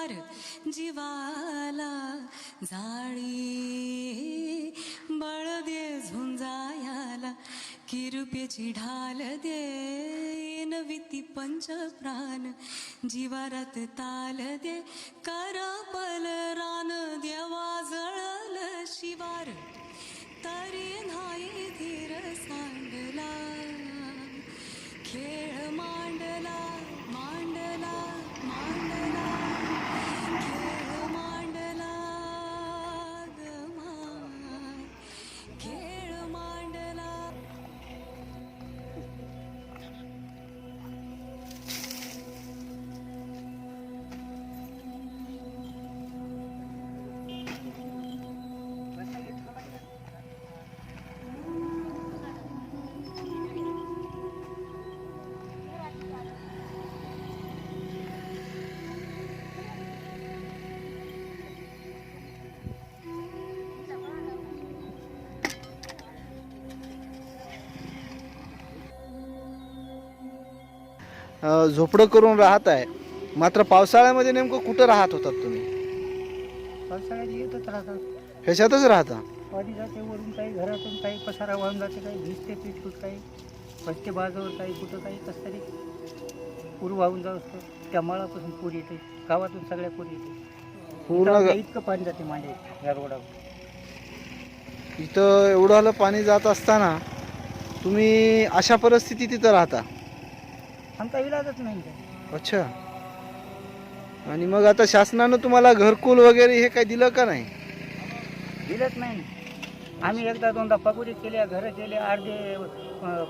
शिवार जीवाला जाळी बळ दे झुंजायाला किरुपेची ढाल दे नविती पंचप्राण जीवारात ताल दे करपल रान देवा जळल शिवार तरी नाही धीर सांडला खेळ मांडला मांडला मांडला खेळ मांडला गमाय खेळ मांडला. झोपडं करून राहत आहे, मात्र पावसाळ्यामध्ये नेमकं कुठं राहत होतात तुम्ही? पावसाळ्यात येतच राहतात. ह्याच्यातच राहता? पाणी जाते वरून, काही घरातून काही पसारा वाहून जाते, काही भिजते पीठ काही बसते बाजूवर, काही कुठं काही कसं तरी पूर वाहून जाऊ असतो. त्या मळापासून पूर येते, गावातून सगळ्या पूर येते. पूर्ण इतकं पाणी जाते मांडे या रोडावर. इथं एवढं पाणी जात असताना तुम्ही अशा परिस्थितीत तिथं राहता? आमचा इलाजच नाही. अच्छा. आणि मग आता शासनानं तुम्हाला घरकुल वगैरे हे काही दिलं का नाही? दिलंच नाही. आम्ही एकदा दोनदा पगोरी केल्या, घरं केले, अर्धे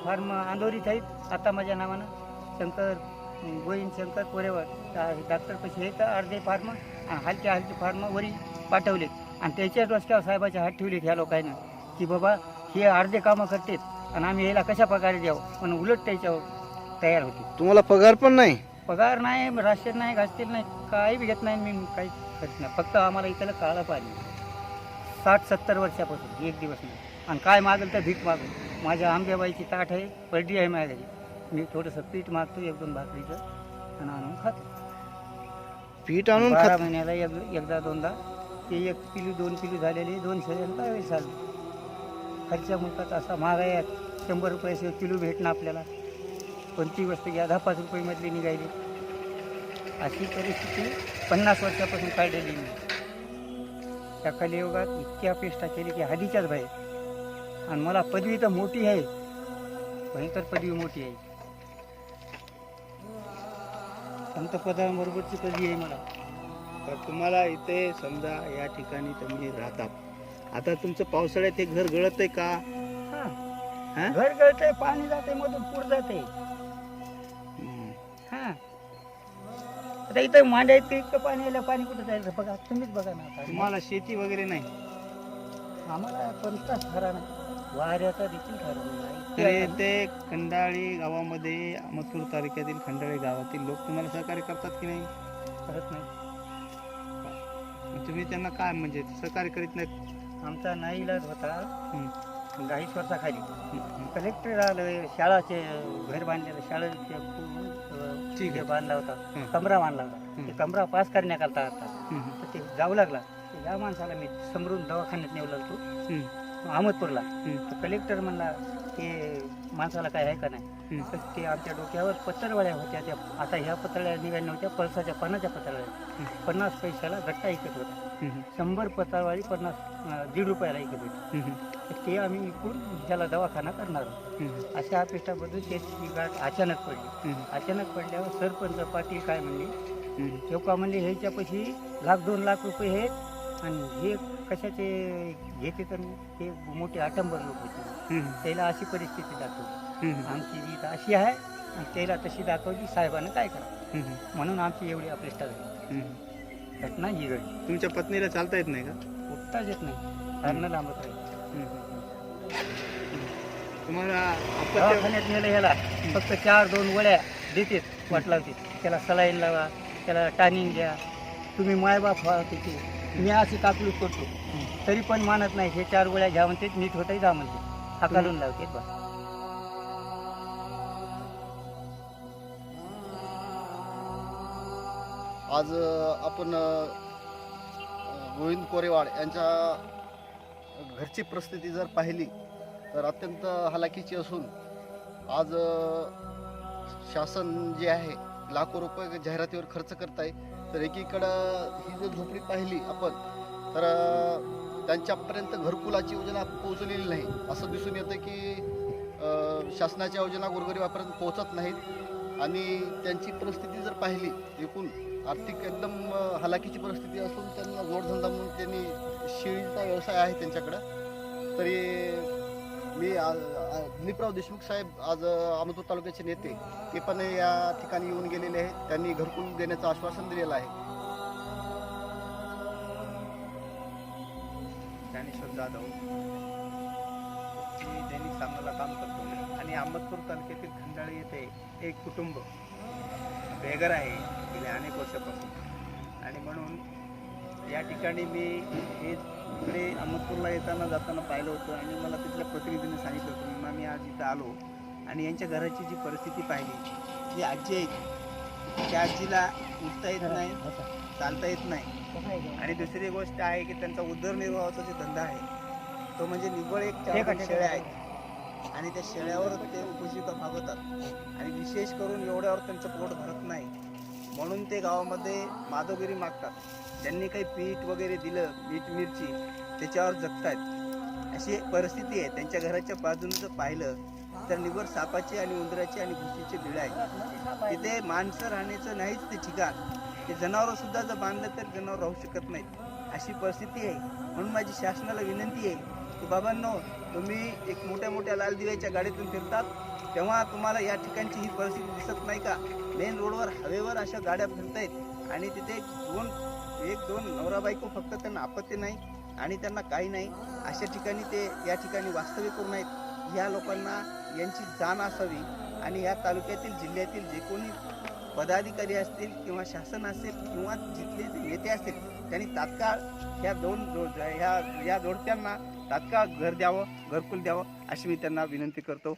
फार्म अंधोरीत आहेत आता माझ्या नावानं. शंकर गोविंद शंकर पोरेवर डॉक्टरपाशी हे तर अर्धे फार्म आणि हलके फार्म वरी पाठवले आणि त्याच्या डोसक्यावर साहेबाच्या हात ठेवलेत ह्या लोकांना की बाबा हे अर्धे कामं करतात आणि आम्ही याला कशा प्रकारे द्यावं, पण उलट त्याच्यावर तयार होते. तुम्हाला पगार पण नाही? पगार नाही, राशन नाही, घासतेल नाही, काही बी घेत नाही. मी काहीच करत नाही. फक्त आम्हाला इथलं काळं पाणी 60-70 वर्षापासून एक दिवस नाही. आणि काय मागेल तर भीक मागून. माझ्या आंब्याबाईची ताट आहे, पडली आहे माझ्या घरी. मी थोडंसं पीठ मागतो, 1-2 भाकरीचं आणि आणून खातो. पीठ आणून 12 महिन्याला एकदा दोनदा ते 1 किलो 2 किलो झालेले 200 काय चालू. खर्चा मुलकात असा महागाई आहे. 100 रुपये किलो भेटणं आपल्याला. कोणती वस्तू घ्या 10-5 रुपयेमधली निघाली. अशी परिस्थिती 50 वर्षापासून काढलेली मी. त्या कलियुगात इतक्या अपेक्षा केली की हदीच्याच बाहेर. आणि मला पदवी तर मोठी आहे, भयंकर पदवी मोठी आहे. पंतप्रधानाबरोबरची पदवी आहे मला. तर तुम्हाला इथे समजा या ठिकाणी तुम्ही राहतात, आता तुमचं पावसाळ्यात हे घर गळत आहे का? हां, घर गळतंय, पाणी जाते, मधून पूर जाते. हां, आता इथं मांड्या इतकं पाणी आलं, पाणी कुठं जायचं बघा, तुम्हीच बघा ना. आता तुम्हाला शेती वगैरे नाही? आम्हाला कोणताच खरा नाही, वाऱ्याचा देखील खरा नाही. तर ते खंडाळी गावामध्ये, मथुर तालुक्यातील खंडाळी गावातील लोक तुम्हाला सहकार्य करतात की नाही? करत नाही. तुम्ही त्यांना काय म्हणजे सहकार्य करीत नाहीत? आमचा नाईलाज होता. 10 वर्षाखाली कलेक्टर आलं, शाळाचे घर बांधलेलं, शाळेचे ठीक आहे. बांधला होता, कमरा बांधला होता. ते कमरा पास करण्याकरता आता तर ते जाऊ लागला. या माणसाला मी समरून दवाखान्यात नेवला तो अहमदपूरला. तर कलेक्टर म्हणला की माणसाला काय आहे का नाही. तर ते आमच्या डोक्यावर पत्रवळ्या होत्या. त्या आता ह्या पत्रवळ्या निघाल्या नव्हत्या, पळसाच्या पानाच्या पत्रवळ्या. 50 पैशाला गट्टा ऐकत होता. 100 पत्रवाळी 1.5 रुपयाला ऐकत होती. तर ते आम्ही विकून त्याला दवाखाना करणार आहोत. अशा अपेक्षाबद्दल त्याची गाठ अचानक पडली. अचानक पडल्यावर सरपंच पाटील काय म्हणले, तेव्हा म्हणले ह्याच्यापाशी 1-2 लाख रुपये आहेत आणि हे कशाचे घेते, तर हे मोठे आटंबर लोक होते. त्याला अशी परिस्थिती दाखवली. आमची रीत अशी आहे आणि त्याला तशी दाखवली. साहेबानं काय करा, म्हणून आमची एवढी अपेक्षा झाली. घटना ही घडली. तुमच्या पत्नीला चालता येत नाही का? उठताच येत नाही, धारणं लांबत राहील. तुम्हाला दवाखान्यात नेलं ह्याला, फक्त 4-2 वड्या देते, वाट लावते. त्याला सलाईन लावा, त्याला टानिंग द्या. तुम्ही मायबाप व्हा तिथे. मी अशी काकलूच करतो तरी पण मानत नाही. हे 4 गोळ्या घ्या म्हणते, नीट होतही जा म्हणते, हाकालून लावते बस. आज आपण गोविंद कोरेवाड यांच्या घरची परिस्थिती जर पाहिली तर अत्यंत हलाखीची असून आज शासन जे आहे लाखो रुपये जाहिरातीवर खर्च करत आहे. तर एकीकडं ही जर झोपडी पाहिली आपण तर त्यांच्यापर्यंत घरकुलाची योजना पोहोचलेली नाही. असं दिसून येतं की शासनाच्या योजना गोरगरिबापर्यंत पोहोचत नाहीत आणि त्यांची परिस्थिती जर पाहिली एकूण आर्थिक एकदम हलाखीची परिस्थिती असून त्यांना जोडधंदा म्हणून त्यांनी शेळीचा व्यवसाय आहे त्यांच्याकडं. तरी मी दिलीपराव देशमुख साहेब आज अहमदपूर तालुक्याचे नेते ते पण या ठिकाणी येऊन गेलेले आहेत. त्यांनी घरकुल देण्याचं आश्वासन दिलेलं आहे. ज्ञानेश्वर जाधव मी दैनिक सामनाला काम करतो आणि अहमदपूर तालुक्यातील खंडाळी येथे एक कुटुंब बेघर आहे गेल्या अनेक वर्षापासून आणि म्हणून या ठिकाणी मी हे इकडे अहमदपूरला जाताना पाहिलं होतं आणि मला तिथल्या प्रतिनिधीने सांगितलं होतं म्हणून मी आज इथं आलो आणि यांच्या घराची जी परिस्थिती पाहिली जी आजी आहे त्या आजीला उठता येत नाही, चालता येत नाही आणि दुसरी गोष्ट आहे की त्यांचा उदरनिर्वाहाचा जो धंदा आहे तो म्हणजे निव्वळ एक 4 शेळ्या आहेत आणि त्या शेळ्यावर ते उपजीविका भागवतात आणि विशेष करून एवढ्यावर त्यांचं पोट भरत नाही म्हणून ते गावामध्ये माधवगिरी मागतात. ज्यांनी काही पीठ वगैरे दिलं, मीठ मिरची त्याच्यावर जगतायत अशी परिस्थिती आहे. त्यांच्या घराच्या बाजूने जर पाहिलं तर निव्वळ सापाची आणि उंदराची आणि घुशीचे बिळ आहे. तिथे माणसं राहण्याचं नाहीच ते ठिकाण. ते जनावरं सुद्धा जर बांधलं तर जनावर राहू शकत नाहीत अशी परिस्थिती आहे. म्हणून माझी शासनाला विनंती आहे की बाबांनो, तुम्ही एक मोठ्या लाल दिव्याच्या गाडीतून फिरतात तेव्हा तुम्हाला या ठिकाणची ही परिस्थिती दिसत नाही का? मेन रोडवर हवेवर अशा गाड्या फिरतायत आणि तिथे एक दोन नवरा बायको फक्त त्यांना आपत्ती नाही आणि त्यांना काही नाही अशा ठिकाणी ते या ठिकाणी वास्तव्य करून आहेत. ह्या लोकांना यांची जाण असावी आणि या तालुक्यातील जिल्ह्यातील जे कोणी पदाधिकारी असतील किंवा शासन असेल किंवा जिथले जे नेते असतील त्यांनी तात्काळ या जोडप्यांना तात्काळ घर द्यावं, घरकुल द्यावं अशी मी त्यांना विनंती करतो.